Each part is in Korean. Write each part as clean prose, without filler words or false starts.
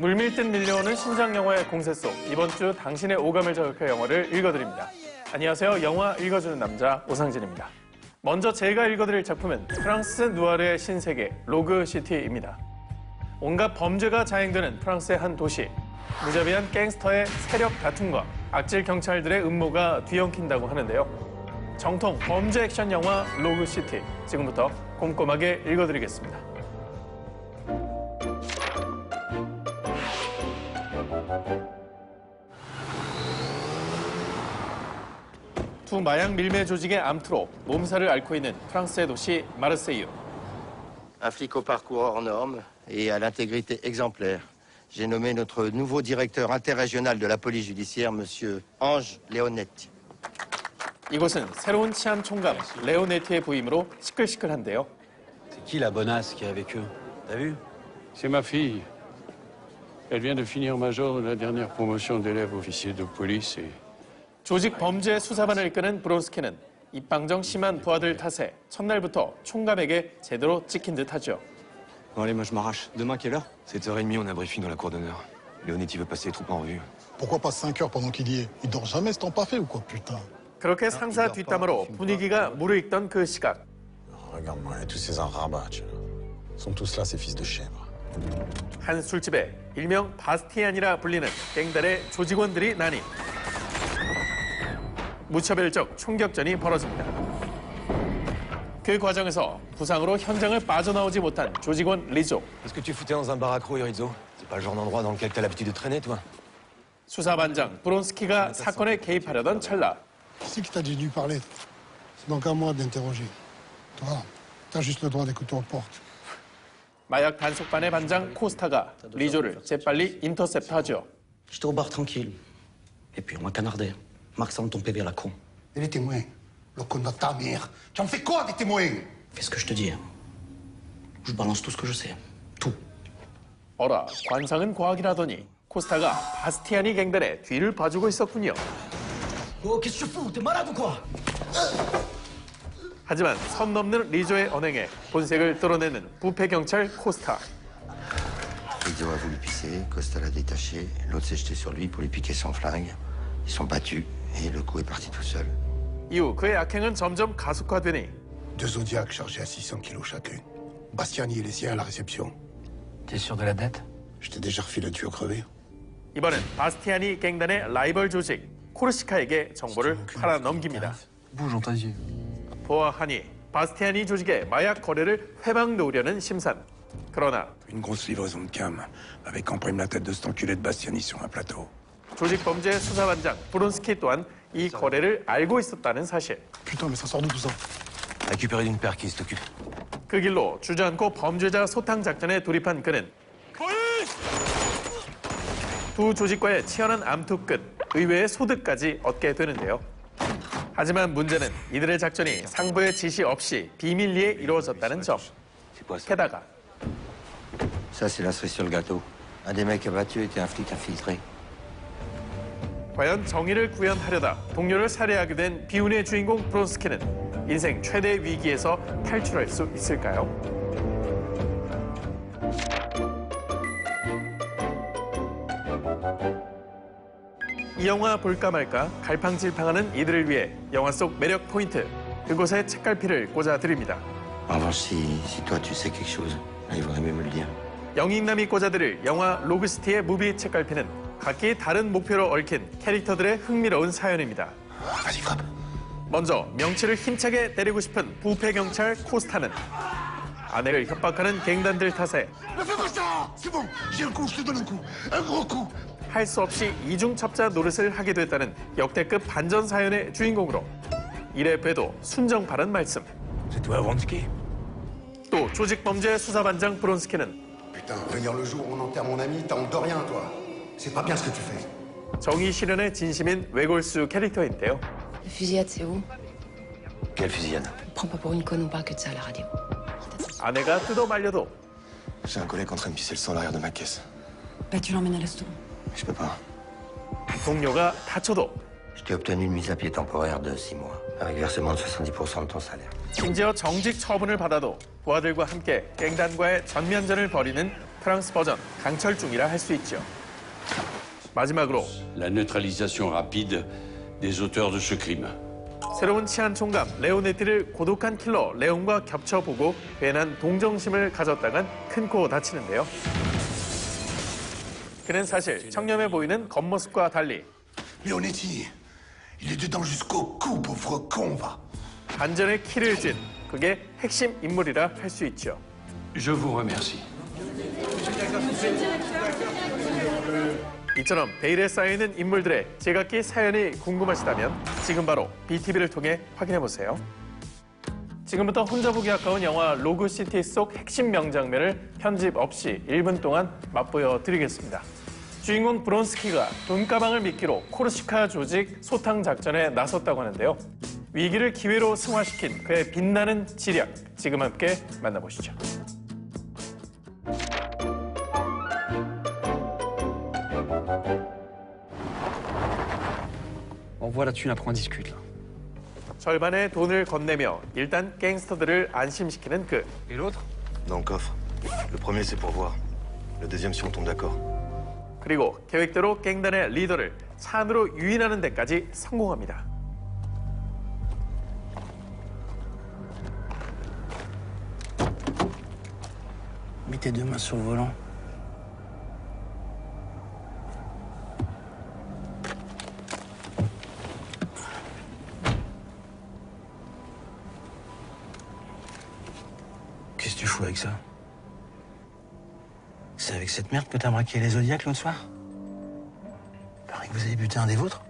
물밀듯 밀려오는 신작 영화의 공세 속 이번 주 당신의 오감을 저격할 영화를 읽어드립니다. 안녕하세요. 영화 읽어주는 남자 오상진입니다. 먼저 제가 읽어드릴 작품은 프랑스 누아르의 신세계 로그시티입니다. 온갖 범죄가 자행되는 프랑스의 한 도시. 무자비한 갱스터의 세력 다툼과 악질 경찰들의 음모가 뒤엉킨다고 하는데요. 정통 범죄 액션 영화 로그시티. 지금부터 꼼꼼하게 읽어드리겠습니다. 두 마약 밀매 조직의 암투로 몸살을 앓고 있는 프랑스의 도시 마르세유. Un flic au parcours hors norme et à l'intégrité exemplaire. J'ai nommé notre nouveau directeur interrégional de la police judiciaire, monsieur Ange Leonetti. 이곳은 새로운 치안 총감 레오네티의 부임으로 시끌시끌한데요. C'est qui la bonasse qui est avec eux? T'as vu? C'est ma fille. Elle vient de finir major de la dernière promotion d'élève officier de police et... 조직 범죄 수사반을 이끄는 브론스키는 입방정 심한 부하들 탓에 첫날부터 총감에게 제대로 찍힌 듯하죠. Bon allez, moi je m'arrache. Demain, quelle heure? 7h30, on a un briefing dans la cour d'honneur. Leonetti veut passer les troupes en revue. Pourquoi pas 5 heures pendant qu'il y est? Il dort jamais ce temps pas fait ou quoi, putain? 그렇게 상사 뒷담화로 분위기가 무르익던 그 시각. Regarde-moi, tous ces arabats, sont tous là, ces fils de chèvre. 한 술집에 일명 바스티안이라 불리는 갱단의 조직원들이 난입. 무차별적 총격전이 벌어집니다. 그 과정에서 부상으로 현장을 빠져나오지 못한 조직원 리조. Est-ce que tu foutais dans un bar accro, Rizzo? C'est pas le genre d'endroit dans lequel t'as l'habitude de traîner, toi? 수사반장 브론스키가 사건에 개입하려던 찰나. Qui c'est qui t'a dit de lui parler? C'est donc à moi de l'interroger. Toi, t'as juste le droit d'écouter aux portes. 마약 단속반의 반장 코스타가 리조를 재빨리 인터셉트하죠. J'étais au bar tranquille. Et puis on m'a canardé. Marc semble ton PV à la con. Et les témoins? Le con de ta mère. Tu en fais quoi des témoins? Fais ce que je te dis. Je balance tout ce que je sais. Tout. 어라, 관상은 과학이라더니 코스타가 바스티안이 갱단의 뒤를 봐주고 있었군요. Oh, qu'est-ce que tu fous? T'es malade ou quoi? 하지만 선 넘는 리조의 언행에 본색을 드러내는 부패 경찰 코스타. Rizzo a voulu pisser, Costa l'a détaché, l'autre s'est jeté sur lui pour lui piquer son flingue. Ils sont battus et le coup est parti tout seul. 이후 그의 악행은 점점 가속화되니 2 Zodiacs chargés à 600 kilos chacun. Bastiani et les siens à la réception. T'es sûr de la dette? Je t'ai déjà refilé le tuyau crevé. 이번엔 바스티안이 갱단의 라이벌 조직 코르시카에게 정보를 팔아 넘깁니다. Bouge, on t'a dit. 보아하니 바스티안이 조직의 마약 거래를 회방 놓으려는 심산. 그러나 Une grosse livraison de cam, avec en prime la tête de cet enculé de Bastiani sur un plateau. 조직 범죄 수사반장 브론스키 또한 이 거래를 알고 있었다는 사실. Putain, mais ça sort d'où tout ça? Récupérer d'une paire qui s'occupe. 그 길로 주저앉고 범죄자 소탕 작전에 돌입한 그는 두 조직과의 치열한 암투 끝 의외의 소득까지 얻게 되는데요. 하지만 문제는 이들의 작전이 상부의 지시 없이 비밀리에 이루어졌다는 점. C'est quoi ça? 게다가 Ça, c'est la cerise sur le gâteau. Un des mecs abattus était un flic infiltré. 과연 정의를 구현하려다 동료를 살해하게 된 비운의 주인공 브론스키는 인생 최대 위기에서 탈출할 수 있을까요? 이 영화 볼까 말까 갈팡질팡하는 이들을 위해 영화 속 매력 포인트 그곳에 책갈피를 꽂아드립니다. En revanche, si toi tu sais quelque chose, il vaudrait mieux me le dire. 영익남이 꽂아드릴 영화 로그시티의 무비 책갈피는 각기 다른 목표로 얽힌 캐릭터들의 흥미로운 사연입니다. Vas-y, frappe. 먼저 명치를 힘차게 때리고 싶은 부패 경찰 코스타는 아내를 협박하는 갱단들 탓에 Ne fais pas ça! C'est bon, j'ai un coup, je te donne un coup. Un gros coup. 할 수 없이 이중첩자 노릇을 하게 됐다는 역대급 반전 사연의 주인공으로 이래 봬도 순정파란 말씀. C'est toi, Vronsky? 또 조직 범죄 수사반장 브론스키는 Putain, venir le jour où on enterre mon ami, t'as honte de rien, toi. C'est pas bien ce que tu fais. 정의 실현의 진심인 외골수 캐릭터인데요. La fusillade, c'est où? Quelle fusillade? Prends pas pour une conne, on parle que de ça à la radio. 아내가 뜯어 말려도 J'ai un collègue en train de pisser le sang à l'arrière de ma caisse. Bah, tu l'emmènes à l'hosto. Je peux pas. 동료가 다쳐도 Je t'ai obtenu une mise à pied temporaire de 6 mois, avec versement de 70% de ton salaire. 심지어 정직 처분을 받아도 부하들과 함께 갱단과의 전면전을 벌이는 프랑스 버전 강철중이라 할 수 있죠. 마지막으로 La neutralisation rapide des auteurs de ce crime. 새로운 치안 총감 레오네티를 고독한 킬러 레온과 겹쳐보고 괜한 동정심을 가졌다간 큰 코 다치는데요. 그는 사실 청렴해 보이는 겉모습과 달리 Leonetti, il est dedans jusqu'au cou, pauvre con, va. 반전의 키를 쥔 그게 핵심 인물이라 할 수 있죠. Je vous remercie. 이처럼 베일에 쌓여있는 인물들의 제각기 사연이 궁금하시다면 지금 바로 BTV를 통해 확인해보세요. 지금부터 혼자 보기 아까운 영화 로그시티 속 핵심 명장면을 편집 없이 1분 동안 맛보여 드리겠습니다. 주인공 브론스키가 돈가방을 미끼로 코르시카 조직 소탕 작전에 나섰다고 하는데요. 위기를 기회로 승화시킨 그의 빛나는 지략, 지금 함께 만나보시죠. On voit la thune, après on discute là. 절반의 돈을 건네며 일단 갱스터들을 안심시키는 그. Et l'autre? Dans le coffre. Le premier, c'est pour voir. Le deuxième, si on tombe d'accord. 그리고 계획대로 갱단의 리더를 찬으로 유인하는 데까지 성공합니다. Mets tes deux mains sur le volant. Qu'est-ce que tu fous avec ça? C'est avec cette merde que t'as braqué les Zodiacs l'autre soir? Paraît que vous avez buté un des vôtres?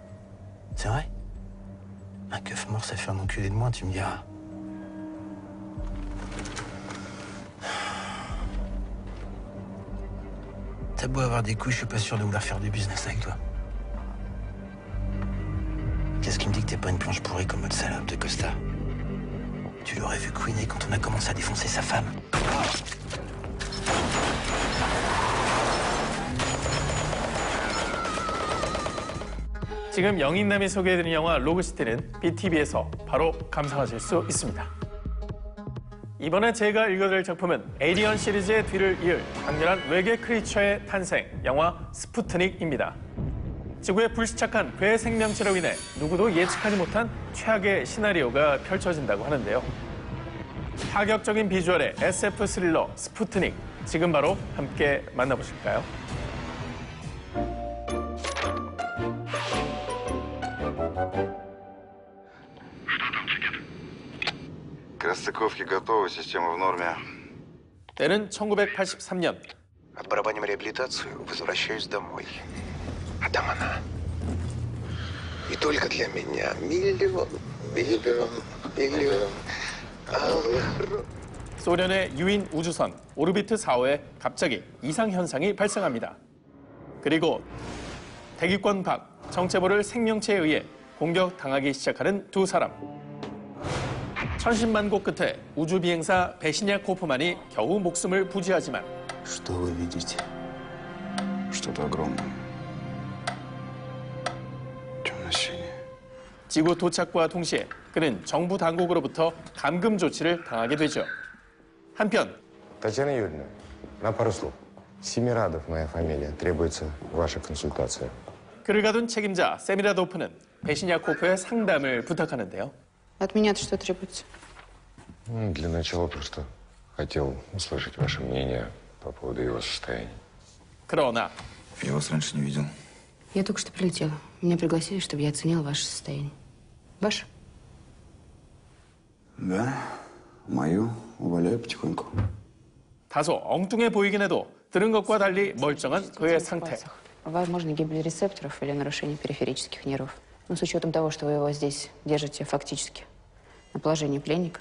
C'est vrai? Un keuf mort, ça fait un enculé de moins, tu me diras. T'as beau avoir des couilles, je suis pas sûr de vouloir faire du business avec toi. Qu'est-ce qui me dit que t'es pas une planche pourrie comme votre salope de Costa? Tu l'aurais vu couiner quand on a commencé à défoncer sa femme. 지금 영인남이 소개해드린 영화 로그시티는 BTV에서 바로 감상하실 수 있습니다. 이번에 제가 읽어드릴 작품은 에이리언 시리즈의 뒤를 이을 강렬한 외계 크리처의 탄생, 영화 스푸트닉입니다. 지구에 불시착한 괴 생명체로 인해 누구도 예측하지 못한 최악의 시나리오가 펼쳐진다고 하는데요. 파격적인 비주얼의 SF 스릴러 스푸트닉, 지금 바로 함께 만나보실까요? К расстыковке готова, система в норме. 때는 1983년. Отбарабаним реабилитацию, возвращаюсь домой. А там она. И только для меня. Миллион. 소련의 유인 우주선 오르비트 4호에 갑자기 이상 현상이 발생합니다. 그리고 대기권 밖 정체모를 생명체에 의해 공격당하기 시작하는 두 사람. 천신만고 끝에 우주 비행사 베시냐 코프만이 겨우 목숨을 부지하지만 Что вы видите? Что-то огромное. Темно-синее. 지구 도착과 동시에 그는 정부 당국으로부터 감금 조치를 당하게 되죠. 한편 Татьяна Юрьевна, на пару слов. Семирадов моя фамилия. Требуется ваша консультация. 그를 가둔 책임자 세미라도프는 베시냐 코프의 상담을 부탁하는데요. От меня-то что требуется? Для начала просто хотел услышать ваше мнение по поводу его состояния. 그러나 Я вас раньше не видел. Я только что прилетела. Меня пригласили, чтобы я оценила ваше состояние. Ваше? Да, мою уваляю потихоньку. 다소 엉뚱해 보이긴 해도 들은 것과 달리 멀쩡한 그의 상태. Возможно, гибель рецепторов или нарушение периферических нервов. Но с учетом того, что вы его здесь держите фактически на положении пленника,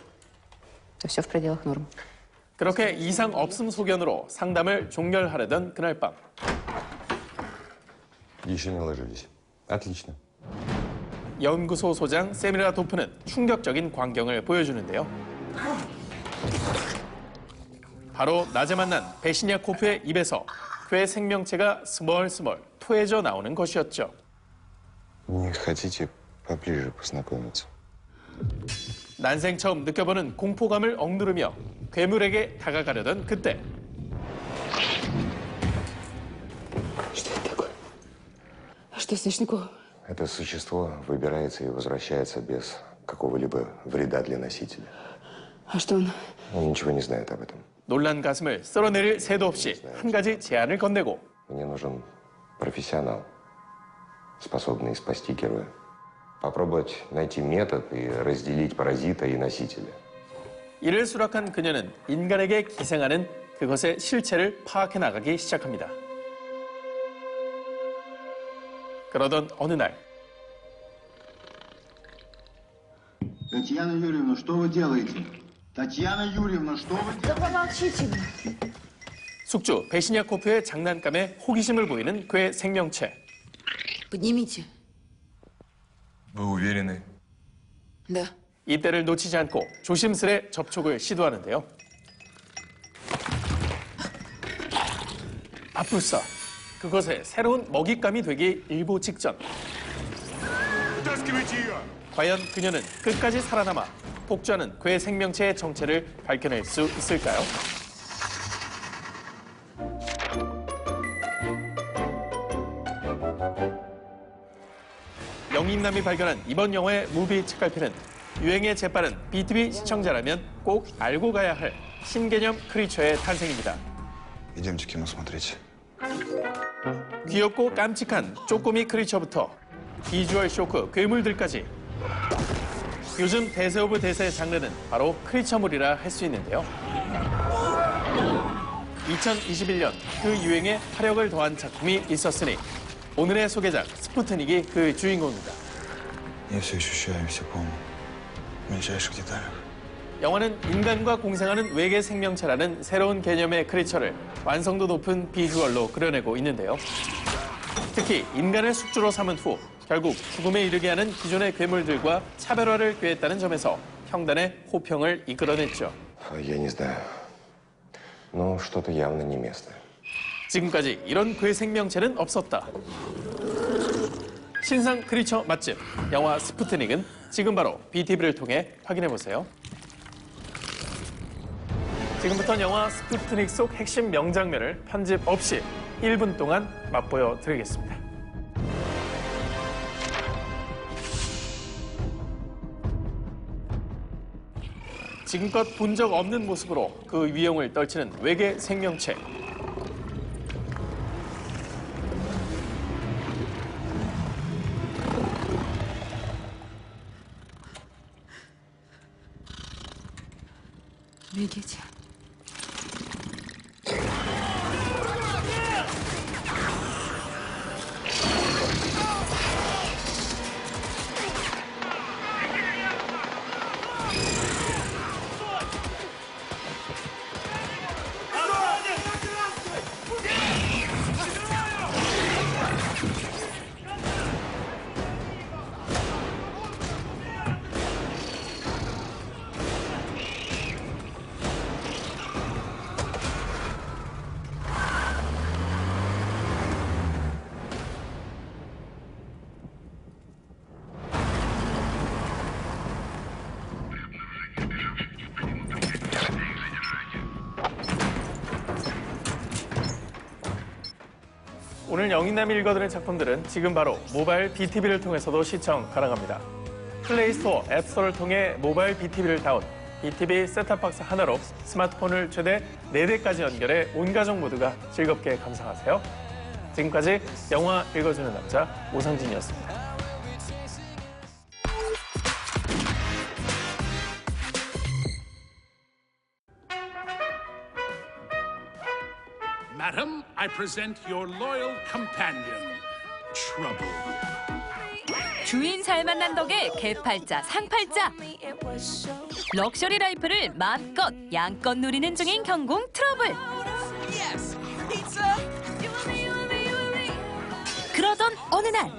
то все в пределах нормы. 그렇게 이상 없음 소견으로 상담을 종결하려던 그날 밤. Еще не ложились. Отлично. 연구소 소장 세미라도프는 충격적인 광경을 보여주는데요. 바로 낮에 만난 베시냐 코프의 입에서 그의 생명체가 스멀스멀 토해져 나오는 것이었죠. Не хотите поближе познакомиться? 난생 처음 느껴보는 공포감을 억누르며 괴물에게 다가가려던 그때 кисточнику. Это существо выбирается и возвращается без какого-либо вреда для носителя. А что он? Он ничего не знает об этом. 놀란 가슴을 쓸어내릴 새도 없이 한 가지 제안을 건네고 Мне нужен профессионал, способный спасти героя. Попробовать найти метод и разделить паразита и носителя. 이를 수락한 그녀는 인간에게 기생하는 그것의 실체를 파악해 나가기 시작합니다. 그러던 어느 날 Татьяна Юрьевна, что вы делаете? Татьяна Юрьевна, что вы делаете? Да помолчите вы. 숙주 베시냐코프의 장난감에 호기심을 보이는 그의 생명체. Поднимите. Вы уверены? Да. 이때를 놓치지 않고 조심스레 접촉을 시도하는데요. 아뿔싸. 그것의 새로운 먹잇감이 되기 일보 직전. 과연 그녀는 끝까지 살아남아 폭주하는 그의 생명체의 정체를 밝혀낼 수 있을까요? 영인남이 발견한 이번 영화의 무비 책갈피는 유행에 재빠른 BTV 시청자라면 꼭 알고 가야 할 신개념 크리처의 탄생입니다. Идемте кино смотреть. 귀엽고 깜찍한 쪼꼬미 크리처부터 비주얼 쇼크 괴물들까지 요즘 대세 오브 대세의 장르는 바로 크리처물이라 할 수 있는데요. 2021년 그 유행에 화력을 더한 작품이 있었으니 오늘의 소개작 스푸트닉이 그 주인공입니다. Я все ощущаю, все помню. В мельчайших деталях. 영화는 인간과 공생하는 외계 생명체라는 새로운 개념의 크리처를 완성도 높은 비주얼로 그려내고 있는데요. 특히 인간을 숙주로 삼은 후 결국 죽음에 이르게 하는 기존의 괴물들과 차별화를 꾀했다는 점에서 평단의 호평을 이끌어냈죠. Я не знаю. Но что-то явно не местное. 지금까지 이런 그의 생명체는 없었다. 신상 크리처 맛집 영화 스푸트닉은 지금 바로 BTV를 통해 확인해보세요. 지금부터는 영화 스푸트닉 속 핵심 명장면을 편집 없이 1분 동안 맛보여 드리겠습니다. 지금껏 본 적 없는 모습으로 그 위용을 떨치는 외계 생명체. Бегите. 오늘 영인남이 읽어드린 작품들은 지금 바로 모바일 BTV를 통해서도 시청 가능합니다. 플레이스토어, 앱스토어를 통해 모바일 BTV를 다운, BTV 셋탑박스 하나로 스마트폰을 최대 4대까지 연결해 온 가족 모두가 즐겁게 감상하세요. 지금까지 영화 읽어주는 남자 오상진이었습니다. Madam, I present your loyal companion, Trouble. 주인 잘 만난 덕에 개팔자, 상팔자. 럭셔리 라이프를 마음껏 양껏 누리는 중인 경공 트러블. 그러던 어느 날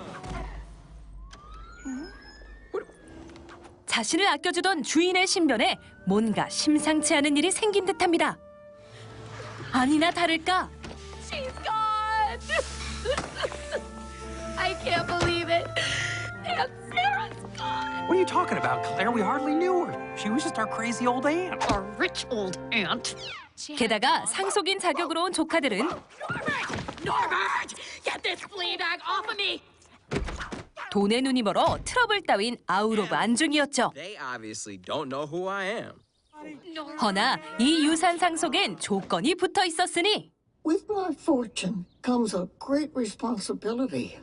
자신을 아껴주던 주인의 신변에 뭔가 심상치 않은 일이 생긴 듯합니다. 아니나 다를까 She's gone. I can't believe it. Aunt Sarah's gone. What are you talking about, Claire? We hardly knew her. She was just our crazy old aunt. A rich old aunt. 게다가 상속인 자격으로 온 조카들은 Norbert! Get this flea bag off of me! 돈에 눈이 멀어 트러블 따윈 아웃 오브 안중이었죠. They obviously don't know who I am. 허나 이 유산상 속엔 조건이 붙어 있었으니 With my fortune comes a great responsibility.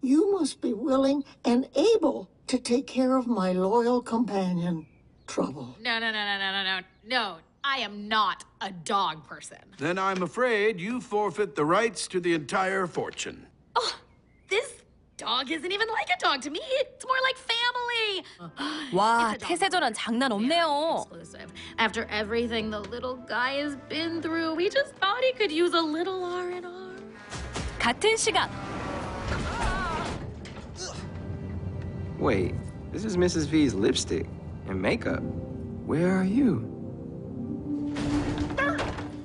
You must be willing and able to take care of my loyal companion, Trouble. No, I am not a dog person. Then I'm afraid you forfeit the rights to the entire fortune. Oh, this dog isn't even like a dog to me. It's more like family. 와, 태세전환 장난 없네요. Exclusive. After everything the little guy has been through, we just thought he could use a little R&R. 같은 시각 Wait, this is Mrs. V's lipstick and makeup. Where are you?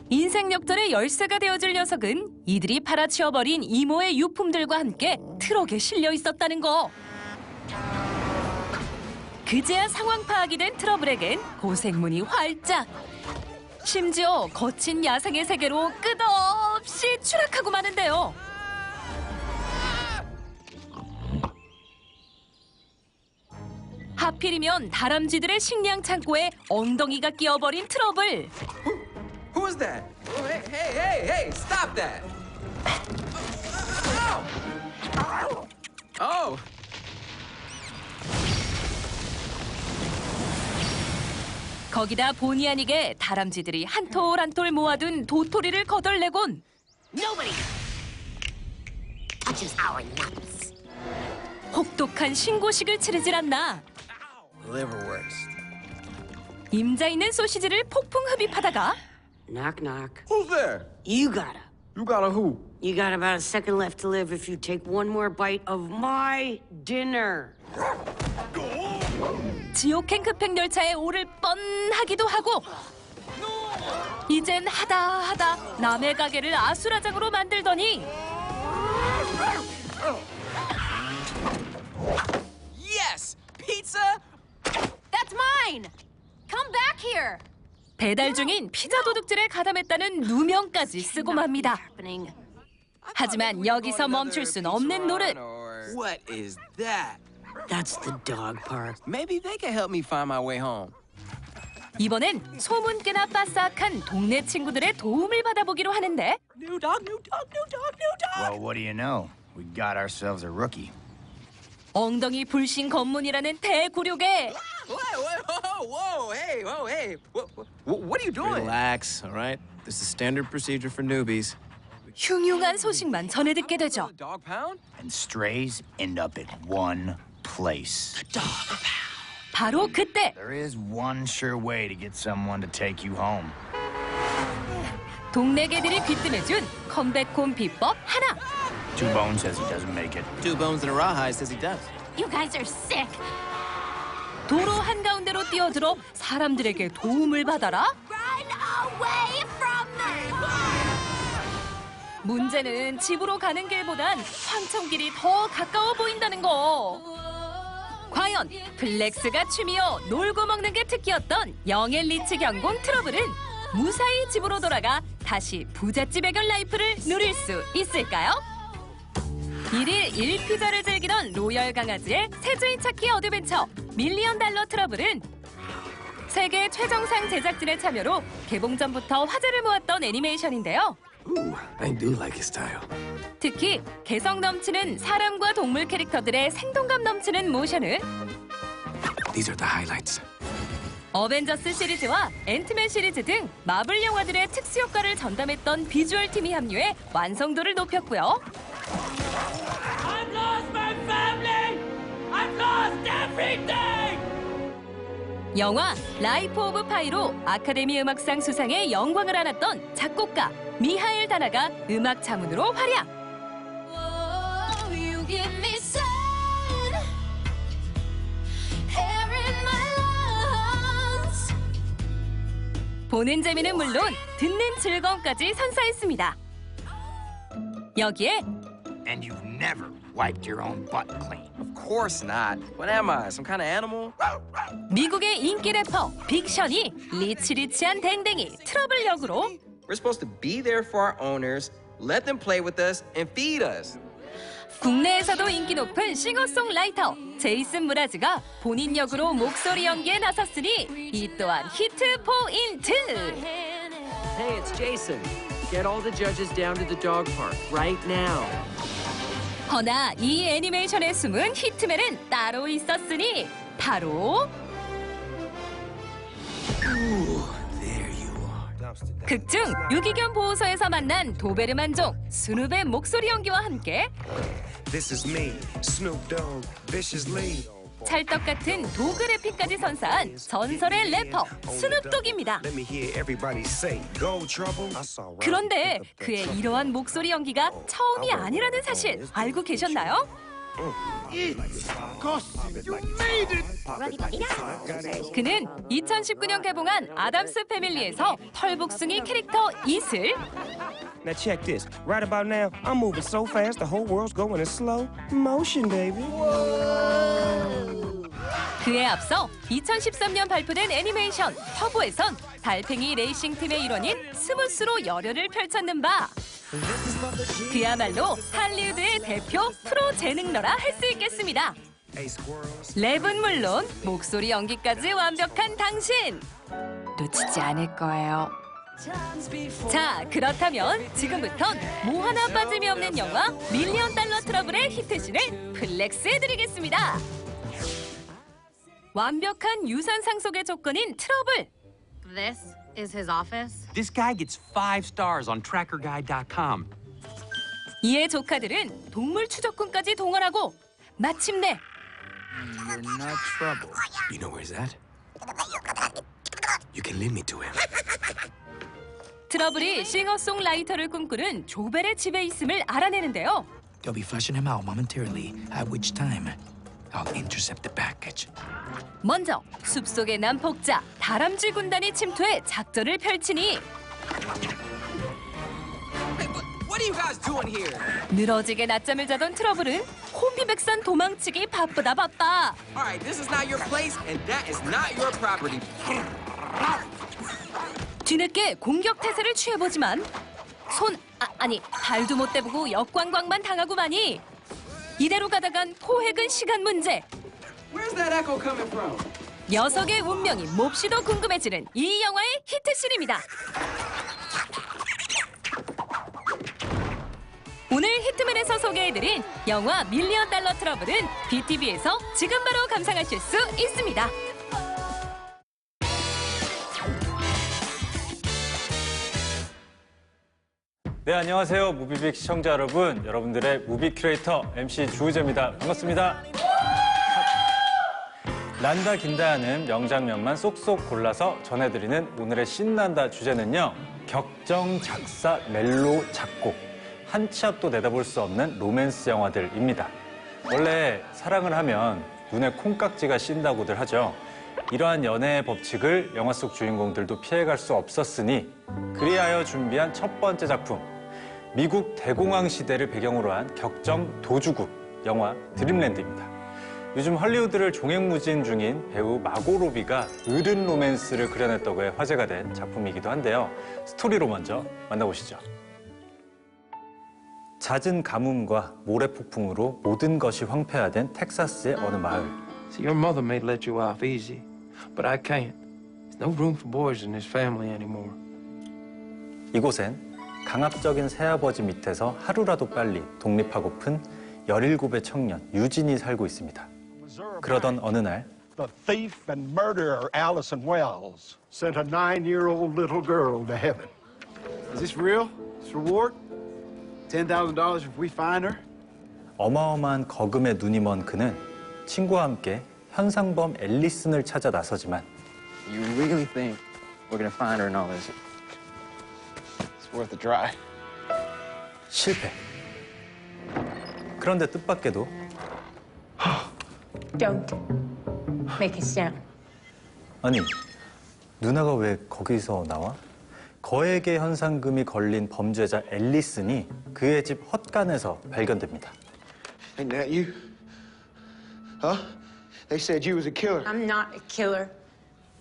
인생 역전의 열쇠가 되어줄 녀석은 이들이 팔아치워버린 이모의 유품들과 함께 트럭에 실려 있었다는 거. 그제야 상황 파악이 된 트러블에겐 고생문이 활짝. 심지어 거친 야생의 세계로 끝없이 추락하고 마는데요. 하필이면 다람쥐들의 식량 창고에 엉덩이가 끼어버린 트러블. Who is that? Oh, hey, stop that! Oh! 거기다 본의 아니게 다람쥐들이 한 톨 한 톨 모아둔 도토리를 거덜내곤 Nobody touches our nuts. 혹독한 신고식을 치르질 않나. Liverwurst. 임자 있는 소시지를 폭풍 흡입하다가 Knock, knock. Who's there? You gotta. You got a who? You got about a second left to live if you take one more bite of my dinner. 지옥행 급행 열차에 오를 뻔하기도 하고 이젠 하다 남의 가게를 아수라장으로 만들더니 Yes! Pizza? That's mine. Come back here. 배달 중인 피자 도둑질에 가담했다는 누명까지 쓰고 맙니다. 하지만 여기서 멈출 순 없는 노릇. What is that? That's the dog park. Maybe they can help me find my way home. 이번엔 소문깨나 빠싹한 동네 친구들의 도움을 받아보기로 하는데 New dog. Well, what do you know? We got ourselves a rookie. 엉덩이 불신 검문이라는 대구력에 Whoa, hey. What are you doing? Relax, all right? This is standard procedure for newbies. 흉흉한 소식만 전해 듣게 되죠. Dog pound? And strays end up at one place. 바로 그때 There is one sure way to get someone to take you home. 동네 개들이 귀뜸해준 컴백홈 비법 하나. Two Bones says he doesn't make it. Two Bones and a Rawhide says he does. You guys are sick. 도로 한가운데로 뛰어들어 사람들에게 도움을 받아라? Run away from me. 문제는 집으로 가는 길보단 황천길이 더 가까워 보인다는 거. 과연 플렉스가 취미여 놀고 먹는 게 특기였던 영앤 리치 경공 트러블은 무사히 집으로 돌아가 다시 부잣집 애견 라이프를 누릴 수 있을까요? 1일 1피자를 즐기던 로열 강아지의 세주인 찾기 어드벤처 밀리언 달러 트러블은 세계 최정상 제작진의 참여로 개봉 전부터 화제를 모았던 애니메이션인데요. Ooh, I do like his style. 특히 개성 넘치는 사람과 동물 캐릭터들의 생동감 넘치는 모션은 These are the highlights. 어벤져스 시리즈와 앤트맨 시리즈 등 마블 영화들의 특수 효과를 전담했던 비주얼 팀이 합류해 완성도를 높였고요. I've lost my family! I've lost everything! 영화 라이프 오브 파이로 아카데미 음악상 수상의 영광을 안았던 작곡가 미하일 다나가 음악 자문으로 활약. You give me sun, air in my lungs. 보는 재미는 물론 듣는 즐거움까지 선사했습니다. 여기에 And you've never wiped your own butt clean. Of course not. What am I? Some kind of animal? 미국의 인기 래퍼 빅션이 리치리치한 댕댕이 트러블 역으로 We're supposed to be there for our owners, let them play with us, and feed us. 국내에서도 인기 높은 싱어송라이터 제이슨 무라즈가 본인 역으로 목소리 연기에 나섰으니 이 또한 히트 포인트! Hey, it's Jason. Get all the judges down to the dog park right now. 허나 이 애니메이션에 숨은 히트맨은 따로 있었으니 바로 극중 유기견 보호소에서 만난 도베르만족 스눕의 목소리 연기와 함께 This is me, Snoop Dogg, viciously. 찰떡 같은 도그 래핑까지 선사한 전설의 래퍼 스눕독입니다. Let me hear everybody say, go trouble. I saw 그런데 그의 이러한 목소리 연기가 처음이 아니라는 사실 알고 계셨나요? 그는 2019년 개봉한 아담스 패밀리에서 털복숭이 캐릭터 이슬, Now check this. Right about now, I'm moving so fast, the whole world's going in slow motion, baby. 그에 앞서 2013년 발표된 애니메이션 터보에선 달팽이 레이싱팀의 일원인 스무스로 열연을 펼쳤는 바 그야말로 할리우드의 대표 프로 재능러라 할 수 있겠습니다. 랩은 물론 목소리 연기까지 완벽한 당신 놓치지 않을 거예요. 자, 그렇다면 지금부턴 뭐 하나 빠짐이 없는 영화 밀리언 달러 트러블의 히트신을 플렉스해드리겠습니다. 완벽한 유산 상속의 조건인 트러블. This is his office. This guy gets 5 stars on trackerguide.com. 이에 조카들은 동물 추적꾼까지 동원하고 마침내 You're not trouble. You know where's that? You can lead me to him. 트러블이 싱어송라이터를 꿈꾸는 조벨의 집에 있음을 알아내는데요. They'll be fleshing him out momentarily, at which time I'll intercept the package. 먼저 숲속의 난폭자 다람쥐 군단이 침투해 작전을 펼치니 What are you guys doing here? 늘어지게 낮잠을 자던 트러블은 혼비백산 도망치기 바쁘다 바빠. All right, this is not your place, and that is not your property. 뒤늦게 공격 태세를 취해보지만 아니 발도 못 대보고 역광광만 당하고 마니 이대로 가다간 포획은 시간 문제. Where's that echo coming from? 녀석의 운명이 몹시도 궁금해지는 이 영화의 히트신입니다. 오늘 히트맨에서 소개해드린 영화 밀리언 달러 트러블은 BTV에서 지금 바로 감상하실 수 있습니다. 네, 안녕하세요. 무비빅 시청자 여러분. 여러분들의 무비 큐레이터 MC 주우재입니다. 반갑습니다. 난다 긴다 하는 명장면만 쏙쏙 골라서 전해드리는 오늘의 신난다 주제는요. 격정, 작사, 멜로, 작곡. 한 치 앞도 내다볼 수 없는 로맨스 영화들입니다. 원래 사랑을 하면 눈에 콩깍지가 씌인다고들 하죠. 이러한 연애의 법칙을 영화 속 주인공들도 피해갈 수 없었으니 그리하여 준비한 첫 번째 작품. 미국 대공황 시대를 배경으로 한 격정 도주국 영화 드림랜드입니다. 요즘 헐리우드를 종횡무진 중인 배우 마고 로비가 어른 로맨스를 그려냈다고 해 화제가 된 작품이기도 한데요. 스토리로 먼저 만나보시죠. 잦은 가뭄과 모래폭풍으로 모든 것이 황폐화된 텍사스의 어느 마을. See, your mother may let you off easy, but I can't. There's no room for boys in this family anymore. 이곳엔 강압적인 새아버지 밑에서 하루라도 빨리 독립하고픈 17의 청년 유진이 살고 있습니다. 그러던 어느 날 The thief and murderer Allison Wells sent a 9-year-old little girl to heaven. Is this real? This reward? $10,000 if we find her? 어마어마한 거금에 눈이 먼 그는 친구와 함께 현상범 앨리슨을 찾아 나서지만 You really think we're gonna find her in all this? It's worth a try. 실패. 그런데 뜻밖에도 Don't make a sound. 아니, 누나가 왜 거기서 나와? 거액의 현상금이 걸린 범죄자 앨리슨이 그의 집 헛간에서 발견됩니다. Ain't that you? Huh? They said you was a killer. I'm not a killer.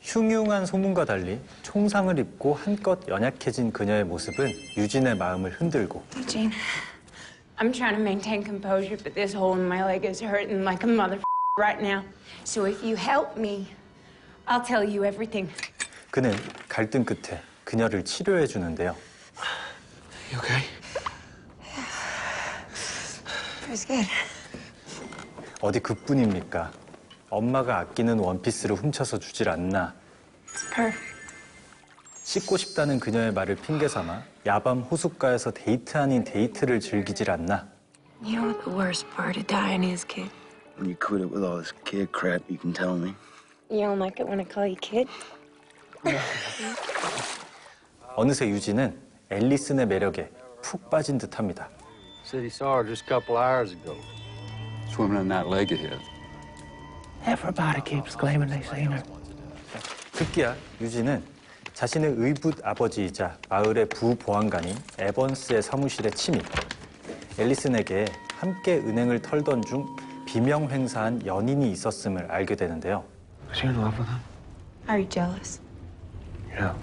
흉흉한 소문과 달리 총상을 입고 한껏 연약해진 그녀의 모습은 유진의 마음을 흔들고 Eugene, I'm trying to maintain composure, but this hole in my leg is hurting like a mother right now. So if you help me, I'll tell you everything. 그는 갈등 끝에 그녀를 치료해 주는데요. You okay? It was good. 어디 그뿐입니까? 엄마가 아끼는 원피스를 훔쳐서 주질 않나. Perfect. 씻고 싶다는 그녀의 말을 핑계 삼아 야밤 호숫가에서 데이트 아닌 데이트를 즐기질 않나. You know what the worst part of dying is, kid? When you quit it with all this kid crap, you can tell me. You don't like it when I call you kid? 어느새 유진은 앨리슨의 매력에 푹 빠진 듯합니다. Said he saw her just a couple hours ago, swimming in that lake ahead. Everybody keeps claiming they've seen her. 급기야 유진은 자신의 의붓 아버지이자 마을의 부보안관인 에번스의 사무실에 침입. 앨리슨에게 함께 은행을 털던 중 비명 횡사한 연인이 있었음을 알게 되는데요. Was you in love with him? Are you jealous? Yeah.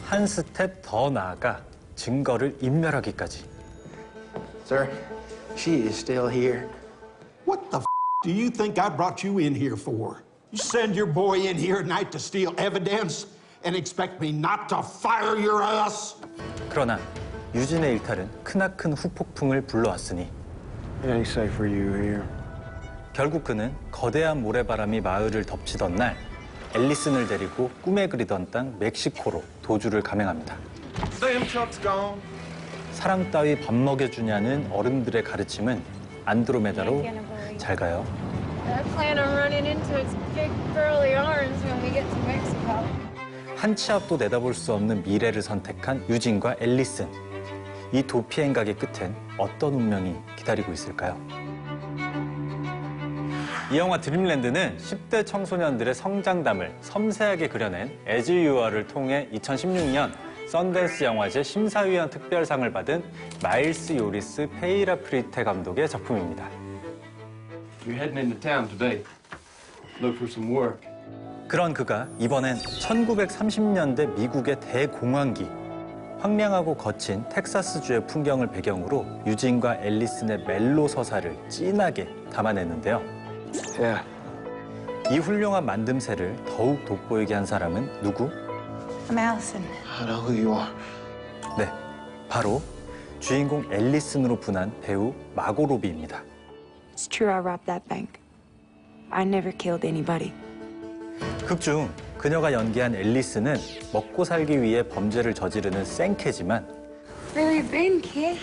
한 스텝 더 나아가 증거를 인멸하기까지. Sir, she is still here. What the do you think I brought you in here for? You send your boy in here at night to steal evidence and expect me not to fire your ass? 그러나 유진의 일탈은 크나큰 후폭풍을 불러왔으니 It ain't safe for you here. 결국 그는 거대한 모래바람이 마을을 덮치던 날 앨리슨을 데리고 꿈에 그리던 땅 멕시코로 도주를 감행합니다. Damn truck's gone. 사랑 따위 밥 먹여주냐는 어른들의 가르침은 안드로메다로 잘 가요. I plan on running into its big curly arms when we get to Mexico. 한 치 앞도 내다볼 수 없는 미래를 선택한 유진과 앨리슨. 이 도피 행각의 끝엔 어떤 운명이 기다리고 있을까요? 이 영화 드림랜드는 10대 청소년들의 성장담을 섬세하게 그려낸 As You Are를 통해 2016년 썬댄스 영화제 심사위원 특별상을 받은 마일스 요리스 페이라프리테 감독의 작품입니다. You're heading into town today. Look for some work. 그런 그가 이번엔 1930년대 미국의 대공황기, 황량하고 거친 텍사스주의 풍경을 배경으로 유진과 앨리슨의 멜로 서사를 진하게 담아냈는데요. Yeah. 이 훌륭한 만듦새를 더욱 돋보이게 한 사람은 누구? I'm Allison. I know who you are. 네, 바로 주인공 앨리슨으로 분한 배우 마고 로비입니다. It's true I robbed that bank. I never killed anybody. 극중 그녀가 연기한 앨리슨은 먹고 살기 위해 범죄를 저지르는 생캐지만 Where you been, kid?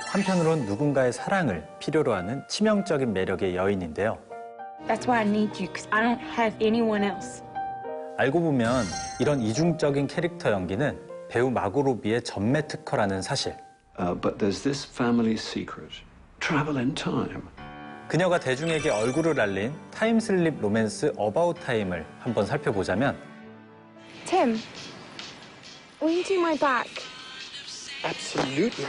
한편으론 누군가의 사랑을 필요로 하는 치명적인 매력의 여인인데요. That's why I need you, because I don't have anyone else. 알고 보면 이런 이중적인 캐릭터 연기는 배우 마고 로비의 전매 특허라는 사실. But there's this family secret. Travel in time. 그녀가 대중에게 얼굴을 알린 타임슬립 로맨스 어바웃 타임을 한번 살펴보자면 Tim, will you do my back? Absolutely.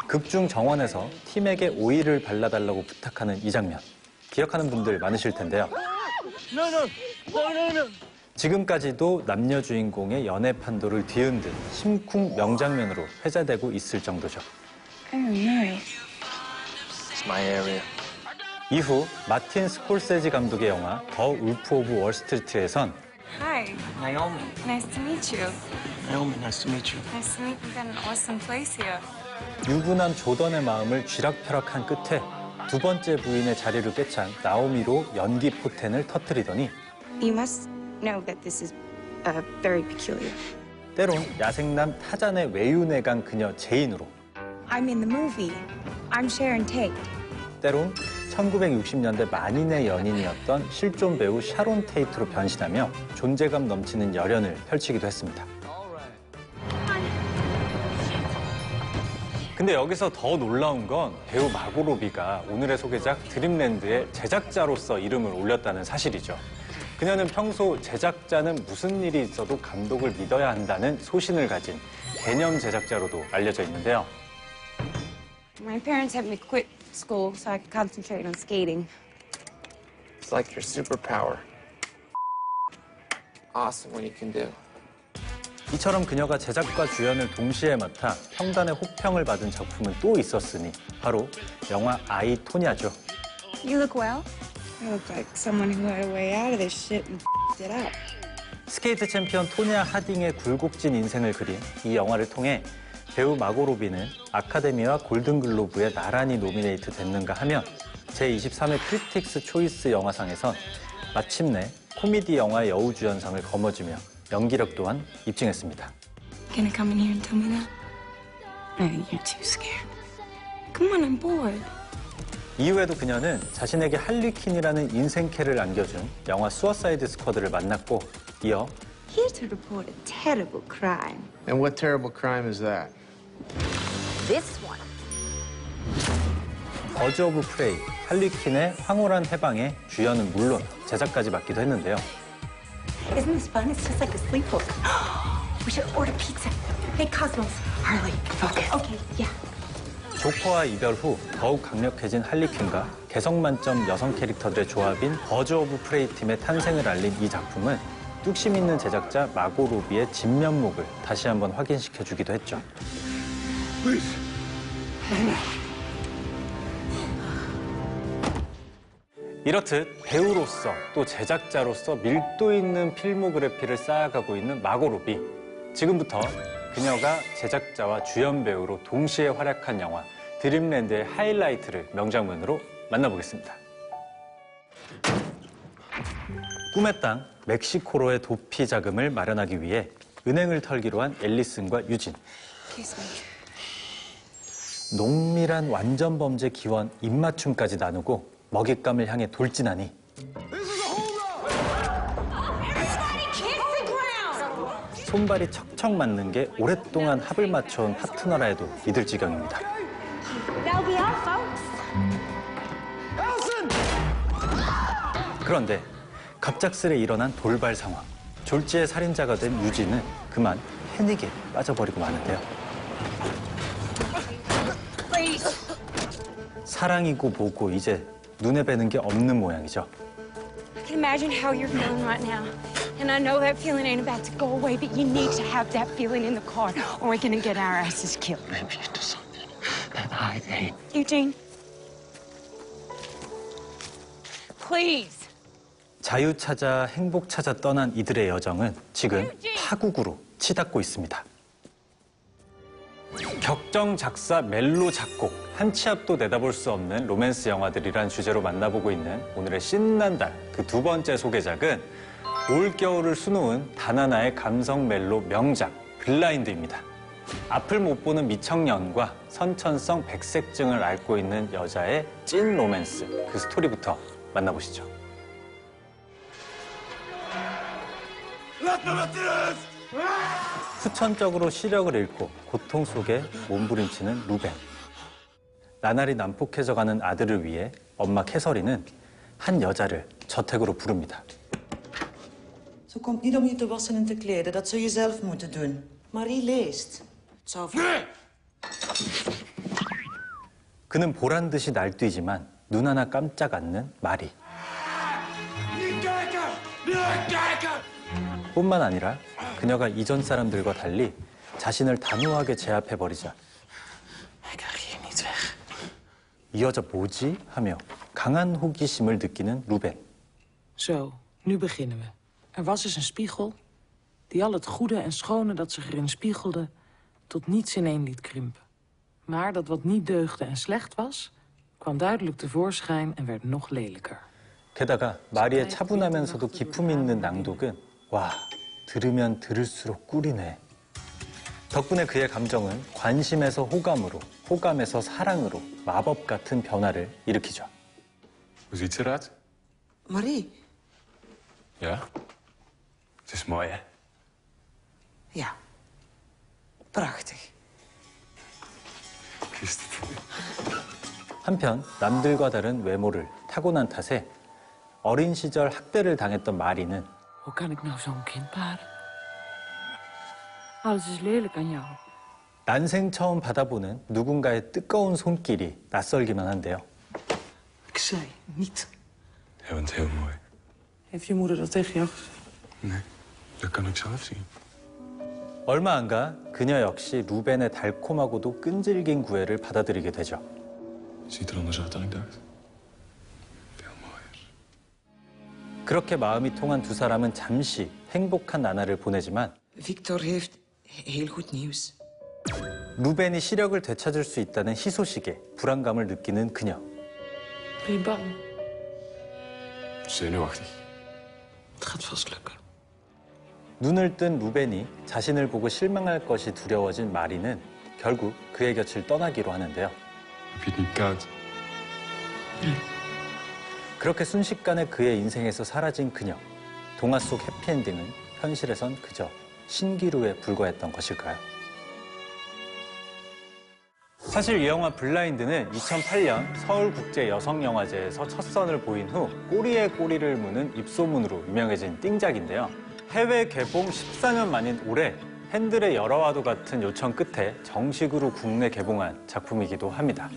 극중 정원에서 팀에게 오일을 발라달라고 부탁하는 이 장면. 기억하는 분들 많으실 텐데요. 지금까지도 남녀 주인공의 연애 판도를 뒤흔든 심쿵 명장면으로 회자되고 있을 정도죠. Oh, nice. It's my area. 이후 마틴 스콜세지 감독의 영화 더 울프 오브 월스트리트에선 Hi. Naomi. Nice to meet you. Naomi, nice to meet you. Nice to meet you. We've got an awesome place here. 유부남 조던의 마음을 쥐락펴락한 끝에 두 번째 부인의 자리를 꿰찬 나오미로 연기 포텐을 터뜨리더니 You must know that this is very peculiar. 때론 야생남 타잔의 외유내 간 그녀 제인으로 I'm in the movie. I'm Sharon Tate. 때론 1960년대 만인의 연인이었던 실존 배우 샤론 테이트로 변신하며 존재감 넘치는 열연을 펼치기도 했습니다. 근데 여기서 더 놀라운 건 배우 마고 로비가 오늘의 소개작 드림랜드의 제작자로서 이름을 올렸다는 사실이죠. 그녀는 평소 제작자는 무슨 일이 있어도 감독을 믿어야 한다는 소신을 가진 개념 제작자로도 알려져 있는데요. My parents had me quit school so I could concentrate on skating. It's like your superpower. Awesome what you can do. 이처럼 그녀가 제작과 주연을 동시에 맡아 평단의 호평을 받은 작품은 또 있었으니 바로 영화 아이 토냐죠. You look well. You look like someone who had a way out of this shit and it up. 스케이트 챔피언 토냐 하딩의 굴곡진 인생을 그린 이 영화를 통해 배우 마고 로비는 아카데미와 골든글로브에 나란히 노미네이트 됐는가 하면 제23회 크리틱스 초이스 영화상에선 마침내 코미디 영화 여우주연상을 거머쥐며 연기력 또한 입증했습니다. Gonna come in here and tell me that? No, you're too scared. Come on, I'm bored. 이후에도 그녀는 자신에게 할리퀸이라는 인생캐를 안겨준 영화 수어사이드 스쿼드를 만났고 이어 Here to report a terrible crime. And what terrible crime is that? This one. 버즈 오브 프레이, 할리퀸의 황홀한 해방의 주연은 물론 제작까지 맡기도 했는데요. Isn't this fun? It's just like a sleepover. We should order pizza. Hey, Cosmos. Harley, focus. Okay, yeah. 조커와 이별 후 더욱 강력해진 할리퀸과 개성 만점 여성 캐릭터들의 조합인 버즈 오브 프레이 팀의 탄생을 알린 이 작품은 뚝심 있는 제작자 마고 로비의 진면목을 다시 한번 확인시켜주기도 했죠. 이렇듯 배우로서 또 제작자로서 밀도 있는 필모그래피를 쌓아가고 있는 마고 로비. 지금부터 그녀가 제작자와 주연 배우로 동시에 활약한 영화 드림랜드의 하이라이트를 명장면으로 만나보겠습니다. 꿈의 땅 멕시코로의 도피 자금을 마련하기 위해 은행을 털기로 한 앨리슨과 유진. 농밀한 완전 범죄 기원 입맞춤까지 나누고 먹잇감을 향해 돌진하니 손발이 척척 맞는 게 오랫동안 합을 맞춰온 파트너라 해도 믿을 지경입니다. That'll be our folks. 그런데 갑작스레 일어난 돌발 상황. 졸지의 살인자가 된 유진은 그만 패닉에 빠져버리고 마는데요. 사랑이고 뭐고 이제 눈에 뵈는 게 없는 모양이죠. I can imagine how you're feeling right now. And I know that feeling ain't about to go away, but you need to have that feeling in the car, or we're gonna get our asses killed. Maybe into something that I hate. Eugene. Please. 자유 찾아 행복 찾아 떠난 이들의 여정은 지금 파국으로 치닫고 있습니다. 격정 작사 멜로 작곡 한 치 앞도 내다볼 수 없는 로맨스 영화들이란 주제로 만나보고 있는 오늘의 신난다 그 두 번째 소개작은 올겨울을 수놓은 단 하나의 감성 멜로 명작 블라인드입니다. 앞을 못 보는 미청년과 선천성 백색증을 앓고 있는 여자의 찐 로맨스 그 스토리부터 만나보시죠. 후천적으로 시력을 잃고 고통 속에 몸부림치는 루벤. 나날이 난폭해져가는 아들을 위해 엄마 캐서린은 한 여자를 저택으로 부릅니다. Ze komt niet om je te wassen en te kleden. Dat zul je zelf moeten doen. Marie leest. Het zou... 그는 보란 듯이 날뛰지만 눈 하나 깜짝 않는 마리. 뿐만 아니라 그녀가 이전 사람들과 달리 자신을 단호하게 제압해버리자 이 여자 뭐지? 하며 강한 호기심을 느끼는 루벤. Zo, nu beginnen we. Er was eens een spiegel die al het goede en schone dat zich erin spiegelde tot niets ineen liet krimpen. Maar dat wat niet deugde en slecht was, kwam duidelijk tevoorschijn en werd nog lelijker. 게다가 마리의 차분하면서도 기품 있는 낭독은 와, 들으면 들을수록 꿀이네. 덕분에 그의 감정은 관심에서 호감으로, 호감에서 사랑으로 마법 같은 변화를 일으키죠. Hoe ziet ze eruit? Marie? Ja? Het is mooi, hè? Ja. Prachtig. Ik wist het. 한편 남들과 다른 외모를 타고난 탓에 어린 시절 학대를 당했던 마리는 Hoe kan ik nou zo'n kind baren? Alles is lelijk aan jou. 난생 처음 받아보는 누군가의 뜨거운 손길이 낯설기만 한데요. Ik zei niet. Jij bent heel mooi. Heeft je moeder dat tegen jou gezegd? Nee, dat kan ik zelf zien. 얼마 안 가 그녀 역시 루벤의 달콤하고도 끈질긴 구애를 받아들이게 되죠. Ziet er anders uit dan ik dacht. 그렇게 마음이 통한 두 사람은 잠시 행복한 나날을 보내지만 Victor heeft heel goed nieuws. 루벤이 시력을 되찾을 수 있다는 희소식에 불안감을 느끼는 그녀. Ben je bang? Zenuwachtig. Het gaat vast lukken. 눈을 뜬 루벤이 자신을 보고 실망할 것이 두려워진 마리는 결국 그의 곁을 떠나기로 하는데요. Heb je het niet koud? 그렇게 순식간에 그의 인생에서 사라진 그녀. 동화 속 해피엔딩은 현실에선 그저 신기루에 불과했던 것일까요? 사실 이 영화 블라인드는 2008년 서울국제여성영화제에서 첫 선을 보인 후 꼬리에 꼬리를 무는 입소문으로 유명해진 띵작인데요. 해외 개봉 14년 만인 올해 팬들의 열화와도 같은 요청 끝에 정식으로 국내 개봉한 작품이기도 합니다.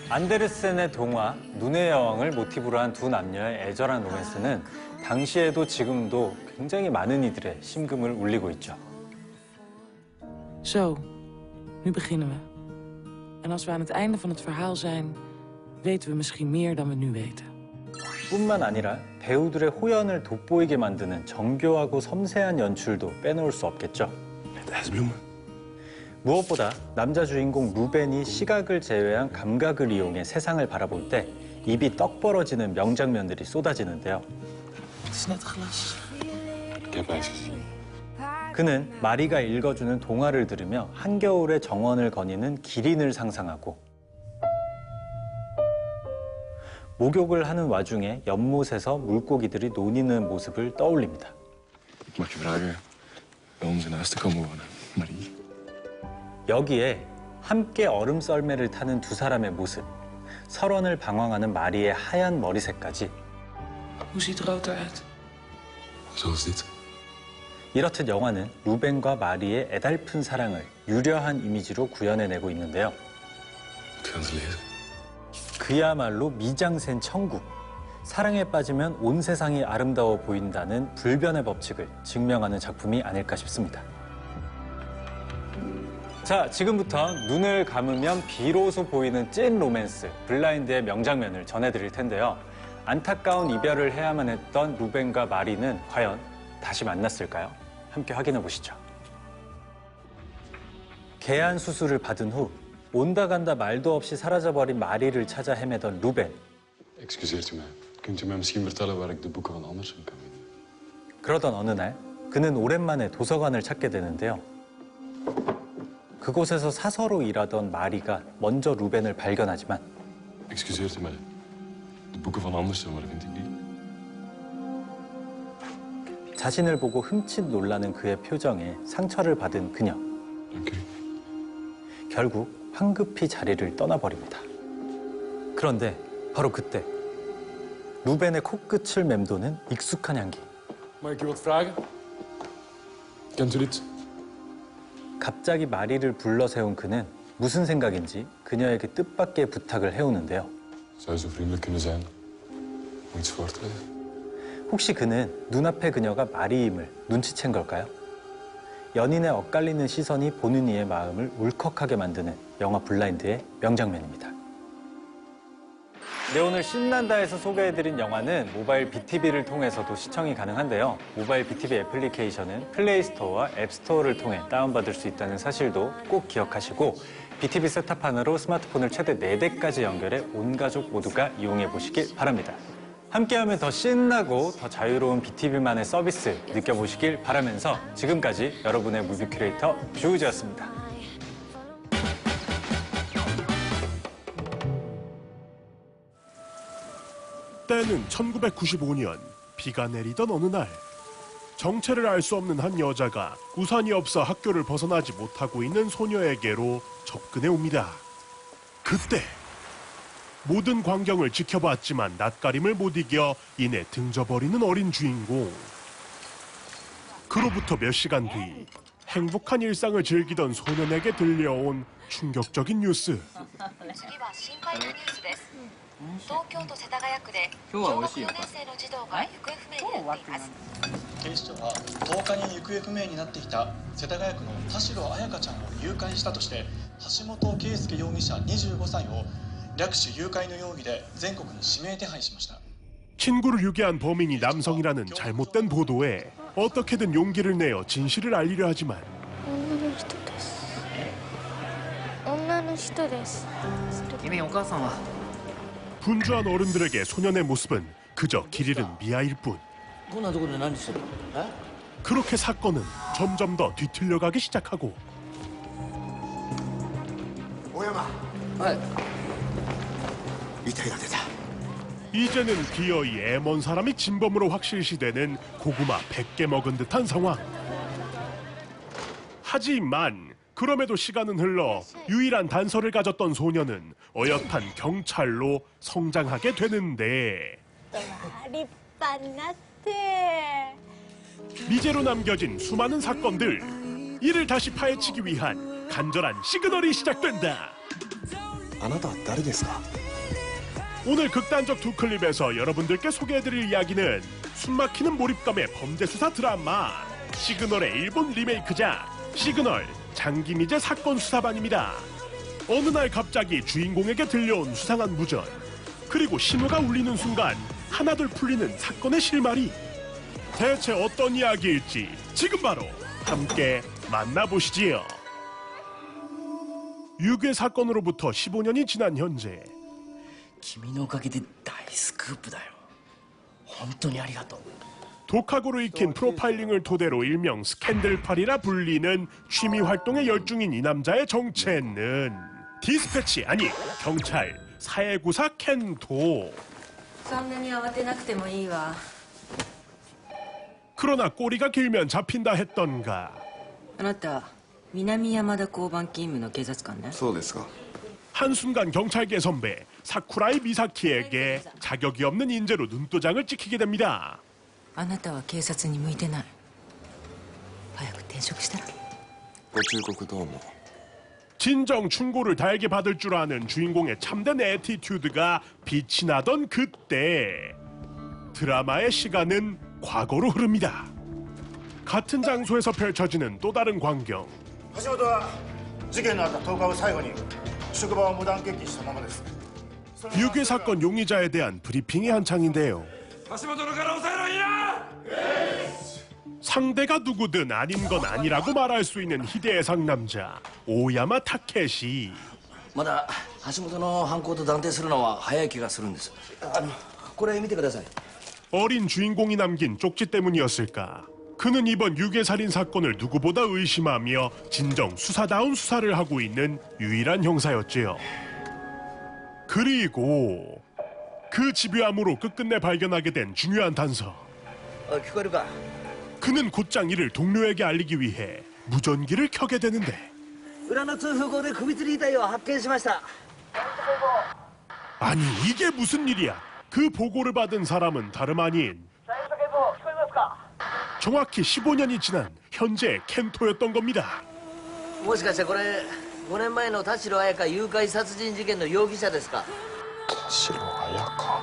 안데르센의 동화 눈의 여왕을 모티브로 한 두 남녀의 애절한 로맨스는 당시에도 지금도 굉장히 많은 이들의 심금을 울리고 있죠. Zo, nu beginnen we. En als we aan het einde van het verhaal zijn, weten we misschien meer dan we nu weten. 뿐만 아니라 배우들의 호연을 돋보이게 만드는 정교하고 섬세한 연출도 빼놓을 수 없겠죠. 무엇보다 남자 주인공 루벤이 시각을 제외한 감각을 이용해 세상을 바라볼 때 입이 떡 벌어지는 명장면들이 쏟아지는데요. 그는 마리가 읽어주는 동화를 들으며 한겨울의 정원을 거니는 기린을 상상하고 목욕을 하는 와중에 연못에서 물고기들이 노니는 모습을 떠올립니다. Mag je vragen bij ons in huis te komen wonen, Marie? 여기에 함께 얼음 썰매를 타는 두 사람의 모습, 설원을 방황하는 마리의 하얀 머리색까지 Hoe ziet Rood eruit? Zoals dit. 이렇듯 영화는 루벤과 마리의 애달픈 사랑을 유려한 이미지로 구현해내고 있는데요. 그야말로 미장센 천국. 사랑에 빠지면 온 세상이 아름다워 보인다는 불변의 법칙을 증명하는 작품이 아닐까 싶습니다. 자, 지금부터 눈을 감으면 비로소 보이는 찐 로맨스, 블라인드의 명장면을 전해드릴 텐데요. 안타까운 이별을 해야만 했던 루벤과 마리는 과연 다시 만났을까요? 함께 확인해 보시죠. 개안 수술을 받은 후 온다 간다 말도 없이 사라져버린 마리를 찾아 헤매던 루벤. Excuseert u mij. Kunt u mij misschien vertellen waar ik de boeken van Andersen kan vinden? 그러던 어느 날 그는 오랜만에 도서관을 찾게 되는데요. 그곳에서 사서로 일하던 마리가 먼저 루벤을 발견하지만 Excuseert u mij. De boeken van Andersen, waar vind ik die? 자신을 보고 흠칫 놀라는 그의 표정에 상처를 받은 그녀. 결국 황급히 자리를 떠나버립니다. 그런데 바로 그때 루벤의 코끝을 맴도는 익숙한 향기. Mag ik u wat vragen? Kent u dit? 갑자기 마리를 불러 세운 그는 무슨 생각인지 그녀에게 뜻밖의 부탁을 해오는데요. Zou je zo vriendelijk kunnen zijn om iets voor te lezen? 혹시 그는 눈앞의 그녀가 마리임을 눈치챈 걸까요? 연인의 엇갈리는 시선이 보는 이의 마음을 울컥하게 만드는 영화 블라인드의 명장면입니다. 네, 오늘 신난다에서 소개해드린 영화는 모바일 BTV를 통해서도 시청이 가능한데요. 모바일 BTV 애플리케이션은 플레이스토어와 앱스토어를 통해 다운받을 수 있다는 사실도 꼭 기억하시고 BTV 셋탑판으로 스마트폰을 최대 4대까지 연결해 온 가족 모두가 이용해 보시길 바랍니다. 함께하면 더 신나고 더 자유로운 BTV만의 서비스 느껴보시길 바라면서 지금까지 여러분의 무비 큐레이터 주우재였습니다. 때는 1995년 비가 내리던 어느 날 정체를 알 수 없는 한 여자가 우산이 없어 학교를 벗어나지 못하고 있는 소녀에게로 접근해 옵니다. 그때 모든 광경을 지켜봤지만 낯가림을 못 이겨 이내 등져버리는 어린 주인공. 그로부터 몇 시간 뒤 행복한 일상을 즐기던 소년에게 들려온 충격적인 뉴스. 東京都世田谷区で小学4年生の児童が行方不明になっています。警視庁は東日に行方不明になっていた世田谷区の田代彩香ちゃんを誘拐したとして橋本圭介容疑者25歳を略取誘拐の容疑で全国に指名手配しました. 친구를 유괴한 범인이 남성이라는 잘못된 보도에 어떻게든 용기를 내어 진실을 알리려 하지만 분주한 어른들에게 소년의 모습은 그저 길 잃은 미아일 뿐. 그렇게 사건은 점점 더 뒤틀려가기 시작하고 이제는 기어이 애먼 사람이 진범으로 확실시되는 고구마 100개 먹은 듯한 상황. 하지만 그럼에도 시간은 흘러 유일한 단서를 가졌던 소녀는 어엿한 경찰로 성장하게 되는데 미제로 남겨진 수많은 사건들, 이를 다시 파헤치기 위한 간절한 시그널이 시작된다. 오늘 극단적 두 클립에서 여러분들께 소개해드릴 이야기는 숨막히는 몰입감의 범죄수사 드라마 시그널의 일본 리메이크작 시그널 장기미제 사건 수사반입니다. 어느 날 갑자기 주인공에게 들려온 수상한 무전, 그리고 신호가 울리는 순간 하나둘 풀리는 사건의 실마리. 대체 어떤 이야기일지 지금 바로 함께 만나보시지요. 유괴 사건으로부터 15년이 지난 현재, 君のおかげで大スクープだよ。本当にありがとう。 독학으로 익힌 프로파일링을 토대로 일명 스캔들팔이라 불리는 취미 활동에 열중인 이 남자의 정체는 디스패치, 아니 경찰, 사회구사 켄토. そんなに慌てなくてもいいわ。 그러나 꼬리가 길면 잡힌다 했던가. あなた南山田交番勤務の警察官ね。そうですか。 한순간 경찰계 선배 사쿠라이 미사키에게 자격이 없는 인재로 눈도장을 찍히게 됩니다. あなたは警察に向いてない。早く転職したら。ご忠告どうも。 진정 충고를 달게 받을 줄 아는 주인공의 참된 애티튜드가 빛이 나던 그때, 드라마의 시간은 과거로 흐릅니다. 같은 장소에서 펼쳐지는 또 다른 광경. 橋本は事件のあった10日を最後に職場を無断欠勤したままです。 유괴 사건 용의자에 대한 브리핑이 한창인데요. 橋本のから抑えろいいな。 상대가 누구든 아닌 건 아니라고 말할 수 있는 희대의 상남자 오야마 타케시. まだ橋本の犯行と断定するのは早い気がするんです。これ見てください。 어린 주인공이 남긴 쪽지 때문이었을까? 그는 이번 유괴살인 사건을 누구보다 의심하며 진정 수사다운 수사를 하고 있는 유일한 형사였지요. 그리고 그 집요함으로 끝끝내 발견하게 된 중요한 단서. 그는 곧장 이를 동료에게 알리기 위해 무전기를 켜게 되는데, 아니 이게 무슨 일이야? 그 보고를 받은 사람은 다름 아닌 정확히 15년이 지난 현재의 켄토였던 겁니다. もしかしてこれ5年前の田代彩香誘拐殺人事件の容疑者ですか。田代彩香。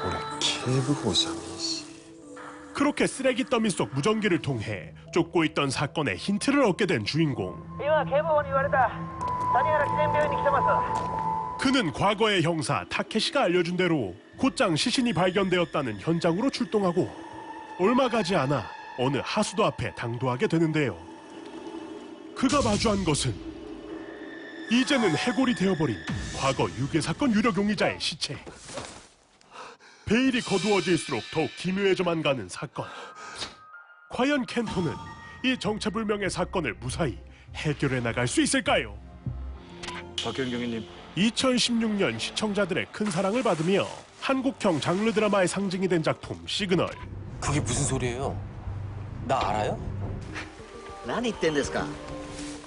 俺警部補じゃねえし。 그렇게 쓰레기 더미 속 무전기를 통해 쫓고 있던 사건의 힌트를 얻게 된 주인공. 그는 과거의 형사 타케시가 알려준 대로 곧장 시신이 발견되었다는 현장으로 출동하고 얼마 가지 않아 어느 하수도 앞에 당도하게 되는데요. 그가 마주한 것은 이제는 해골이 되어버린 과거 유괴 사건 유력 용의자의 시체. 베일이 거두어질수록 더욱 기묘해져만 가는 사건. 과연 켄토는 이 정체불명의 사건을 무사히 해결해 나갈 수 있을까요? 박현 경위님. 2016년 시청자들의 큰 사랑을 받으며 한국형 장르 드라마의 상징이 된 작품 시그널. 그게 무슨 소리예요? 나 알아요?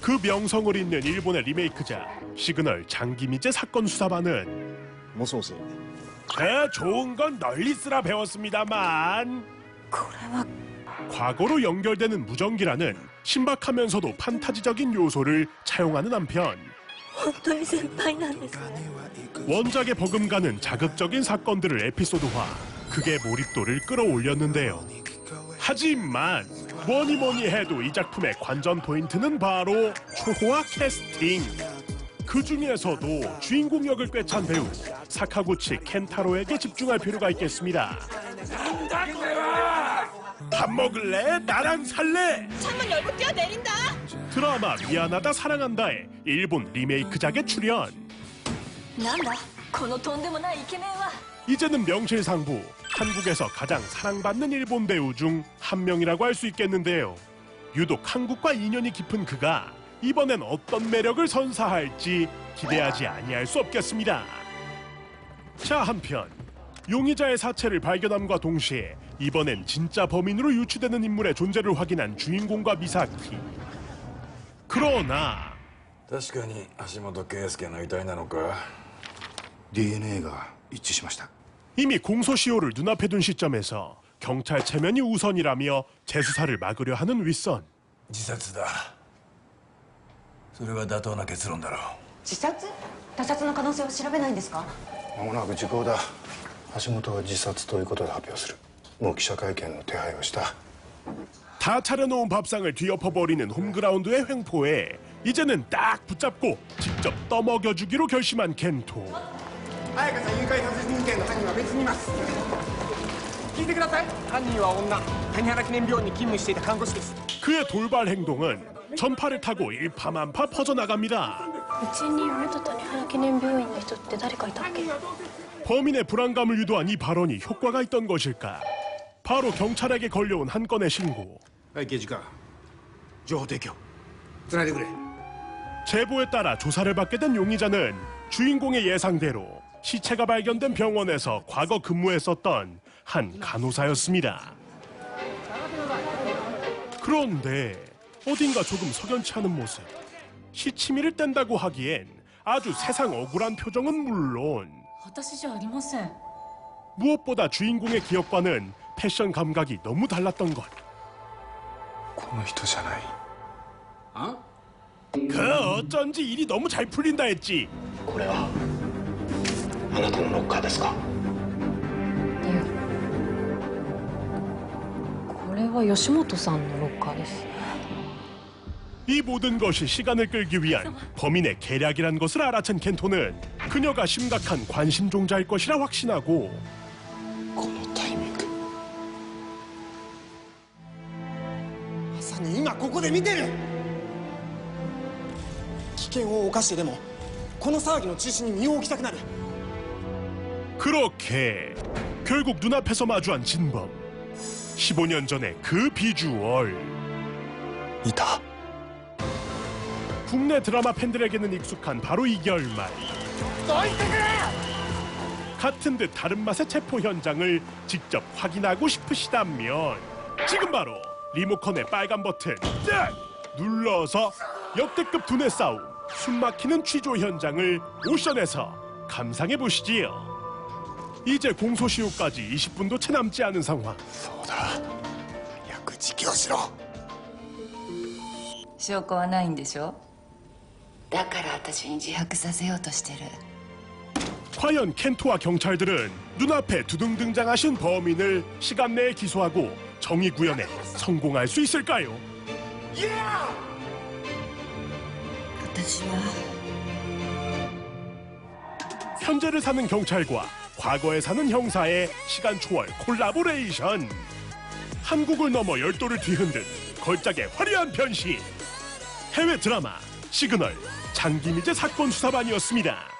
그 명성을 잇는 일본의 리메이크작 시그널 장기미제 사건 수사반은 좋은 건 널리 쓰라 배웠습니다만 과거로 연결되는 무전기라는 신박하면서도 판타지적인 요소를 차용하는 한편 원작에 버금가는 자극적인 사건들을 에피소드화, 극의 몰입도를 끌어올렸는데요. 하지만 뭐니 해도 이 작품의 관전 포인트는 바로 초호화 캐스팅. 그 중에서도 주인공 역을 꿰찬 배우 사카구치 켄타로에게 집중할 필요가 있겠습니다. 밥 먹을래? 나랑 살래? 창문 열고 뛰어내린다. 드라마 미안하다 사랑한다의 일본 리메이크작에 출연. なんだこのとんでもないイケメンは 이제는 명실상부 한국에서 가장 사랑받는 일본 배우 중 한 명이라고 할 수 있겠는데요. 유독 한국과 인연이 깊은 그가 이번엔 어떤 매력을 선사할지 기대하지 아니할 수 없겠습니다. 자, 한편 용의자의 사체를 발견함과 동시에 이번엔 진짜 범인으로 유추되는 인물의 존재를 확인한 주인공과 미사키. 그러나 確かに橋本圭介の遺体なのか DNA が一致しました 이미 공소시효를 눈앞에 둔 시점에서 경찰 체면이 우선이라며 재수사를 막으려 하는 윗선. 自殺だそれが妥当な結論だろう 自殺？他殺の可能性は調べないんですか？間もなく時効だ橋本は自殺ということで発表するもう記者会見の手配をした 다 차려놓은 밥상을 뒤엎어버리는 홈그라운드의 횡포에 이제는 딱 붙잡고 직접 떠먹여주기로 결심한 켄토. 彩香さん誘拐殺人事件の犯人は別にいます聞いてください犯人は女谷原記念病院に勤務していた看護師です 그의 돌발 행동은 전파를 타고 일파만파 퍼져나갑니다. うちに元谷原記念病院の人って誰かいたっけ 범인의 불안감을 유도한 이 발언이 효과가 있던 것일까? 바로 경찰에게 걸려온 한 건의 신고. はい刑事課情報提供つないでくれ 제보에 따라 조사를 받게 된 용의자는 주인공의 예상대로 시체가 발견된 병원에서 과거 근무했었던 한 간호사였습니다. 그런데 어딘가 조금 석연치 않은 모습. 시치미를 뗀다고 하기엔 아주 세상 억울한 표정은 물론 私じゃありません 무엇보다 주인공의 기억과는 패션 감각이 너무 달랐던 것. この人じゃない 그 어쩐지 일이 너무 잘 풀린다 했지. これはあなたのロッカーですかこれは吉本さんのロッカーです 이 모든 것이 시간을 끌기 위한 범인의 계략이란 것을 알아챈 켄토는 그녀가 심각한 관심종자일 것이라 확신하고 このタイミングまさに今ここで見てる危険を冒してでもこの騒ぎの中心に身を置きたくなる 그렇게 결국 눈앞에서 마주한 진범. 15년 전의 그 비주얼. 있다. 국내 드라마 팬들에게는 익숙한 바로 이 결말. 같은 듯 다른 맛의 체포 현장을 직접 확인하고 싶으시다면 지금 바로 리모컨의 빨간 버튼 딱 눌러서 역대급 두뇌 싸움, 숨막히는 취조 현장을 오션에서 감상해 보시지요. 이제 공소시효까지 20분도 채 남지 않은 상황. そうだ早く自供しろ証拠はないんでしょだから私に自白させようとしてる 과연 켄토와 경찰들은 눈앞에 두둥 등장하신 범인을 시간 내에 기소하고 정의 구현에 성공할 수 있을까요? 私は 현재를 사는 경찰과 과거에 사는 형사의 시간 초월 콜라보레이션. 한국을 넘어 열도를 뒤흔든 걸작의 화려한 변신. 해외 드라마 시그널 장기미제 사건 수사반이었습니다.